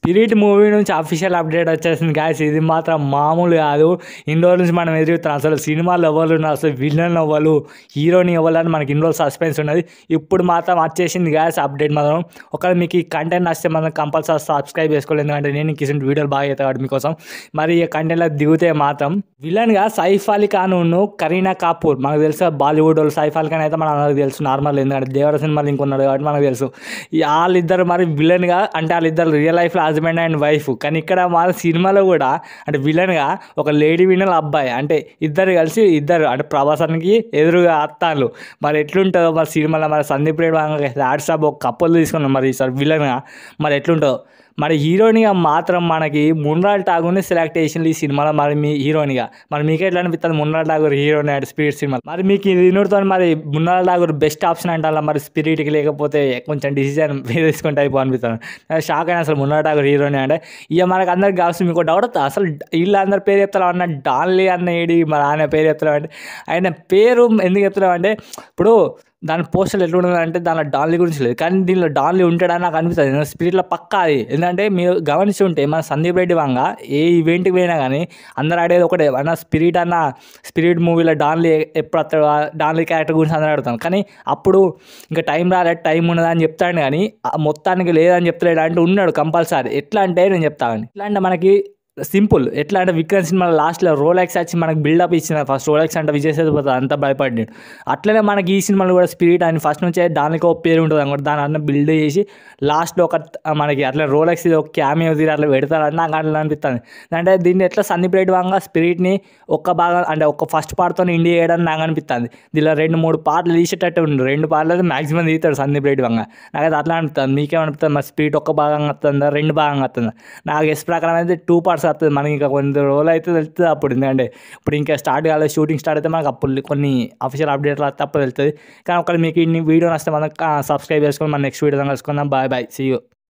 Spirit movie నుంచి official update వచ్చేసింది guys. ఇది మాత్రం మామూలు కాదు. ఇన్ని రోజుల నుంచి మనం ఎదుగుతున్నాం. అసలు సినిమాలు ఎవరు ఉన్నారు, అసలు విలన్ ఎవరు, హీరోని ఎవరు అని మనకి ఇన్ని రోజులు సస్పెన్స్ ఉన్నది. ఇప్పుడు మాత్రం వచ్చేసింది గాయస్ అప్డేట్ మాత్రం. ఒకవేళ మీకు ఈ కంటెంట్ నచ్చితే మనం కంపల్సరీ సబ్స్క్రైబ్ చేసుకోలేదు, ఎందుకంటే నేను ఇంక ఇటువంటి వీడియోలు బాగా అవుతాడు మీకోసం. మరి ఈ కంటెంట్లో దిగితే మాత్రం విలన్గా సైఫ్ అలీ ఖాన్ కరీనా కపూర్, మనకు తెలుసు బాలీవుడ్ వాళ్ళు. సైఫ్ అలీ ఖాన్ అయితే మనకు తెలుసు నార్మల్, ఎందుకంటే దేవర సినిమాలు ఇంకొన్నాడు కాబట్టి మనకు తెలుసు. వాళ్ళిద్దరు మరి విలన్గా, అంటే వాళ్ళిద్దరు రియల్ లైఫ్లో హస్బెండ్ అండ్ వైఫ్, కానీ ఇక్కడ మన సినిమాలో కూడా అంటే విలన్గా ఒక లేడీ వినల్ అబ్బాయి, అంటే ఇద్దరు కలిసి అంటే ప్రభాసానికి ఎదురుగా అత్తాలు. మరి ఎట్లుంటుందో మరి సినిమాలో మరి సందీప్ రెడ్డి వాట్సాప్ ఒక కప్పులు తీసుకున్నాం మరి ఈసారి విలన్గా, మరి ఎట్లుంటుందో. మరి హీరోయిన్గా మాత్రం మనకి మున్రాల్ ఠాగూర్ని సెలెక్ట్ చేసింది ఈ సినిమాలో. మరి మీ హీరోయిన్గా మరి మీకు ఎట్లా అనిపిస్తుంది మున్రాల్ ఠాగూర్ హీరోయిన్ అంటే స్పిరిట్ సినిమా? మరి మీకు ఇది వినూడుతో మరి మున్రాల్ ఠాగూర్ బెస్ట్ ఆప్షన్ అంటారా మరి స్పిరిట్కి, లేకపోతే కొంచెం డిసిజన్ తీసుకుంటే అయిపో అనిపిస్తాను. షాక్ అయినా అసలు మున్రాల్ ఠాగూర్ హీరోయిన్ అంటే. ఇక మనకు అందరికి కావచ్చు, మీకు డౌట్ వస్తా, అసలు వీళ్ళందరి పేరు చెప్తారా అన్న, డాన్లీ అన్న ఏడి మరి ఆయన పేరు చెప్తారా అంటే, ఆయన పేరు ఎందుకు చెప్తున్నాం అంటే ఇప్పుడు దాని పోస్టర్లు ఎట్లా ఉండదు అంటే దానిలో డాన్లీ గురించి లేదు, కానీ దీనిలో డాన్లీ ఉంటాడని నాకు అనిపిస్తుంది స్పిరిట్లో పక్కా. అది ఎందుకంటే మీరు గమనించి ఉంటే మన సందీప్ రెడ్డి వంగ ఏ ఈవెంట్కి పోయినా కానీ అందరూ ఆడేది ఒకటే అన్న స్పిరిట్ మూవీలో డాన్లీ ఎప్పుడు వస్తాడు, డాన్లీ క్యారెక్టర్ గురించి అందరూ ఆడుతాను. కానీ అప్పుడు ఇంకా టైం రాలేదు, టైం ఉన్నదని చెప్తాడు, కానీ మొత్తానికి లేదని చెప్తలేడు అంటే ఉన్నాడు కంపల్సరీ. ఎట్లా అంటే నేను చెప్తాను, ఎట్లా అంటే మనకి సింపుల్. ఎట్లా అంటే విక్రమ్ సినిమా లాస్ట్లో రోలెక్స్ వచ్చి మనకు బిల్డప్ ఇచ్చిన, ఫస్ట్ రోలెక్స్ అంటే విజయ్ సేతుపతి అంతా భయపడ్డాడు. అట్లనే మనకి ఈ సినిమాలో కూడా స్పిరిట్ అని ఫస్ట్ నుంచే దానికి ఒక పేరు ఉంటుంది అనుకోండి, దాని అన్న బిల్డ్ చేసి లాస్ట్లో ఒక మనకి అట్లా రోలెక్స్ ఇది ఒక క్యామియో తీరు అట్లా పెడతారని నాకు అట్లా అనిపిస్తుంది. అంటే దీన్ని ఎట్లా సందీప్ రెడ్డి వంగ స్పిరిట్ని ఒక్క భాగం అంటే ఒక ఫస్ట్ పార్ట్తో ఇండియా చేయడానికి నాకు అనిపిస్తుంది. దీనిలో 2-3 పార్ట్లు తీసేటట్టు ఉండు, 2 పార్ట్లు అయితే మ్యాక్సిమం తీస్తాడు సందీప్ రెడ్డి వంగ. నాకైతే అట్లా అనిపిస్తుంది. మీకేమనిపిస్తుంది మరి స్పిరిట్ ఒక్క భాగంగా వస్తుందా 2 భాగంగా వస్తుందా? నాకు ఎస్ ప్రకారం అయితే 2 పార్ట్స్ వస్తుంది. మనకి ఇంకా కొన్ని రోజులు అయితే తెలుస్తుంది అప్పుడు, ఎందుకంటే ఇప్పుడు ఇంకా స్టార్ట్ కాలేదు, షూటింగ్ స్టార్ట్ అయితే మనకు అప్పుడు కొన్ని అఫీషియల్ అప్డేట్లు వస్తే అప్పుడు తెలుస్తుంది. కానీ ఒకవేళ మీకు ఇన్ని వీడియో నచ్చితే మనం సబ్స్క్రైబ్ చేసుకొని మన నెక్స్ట్ వీడియో కలుసుకుందాం. Bye bye, see you.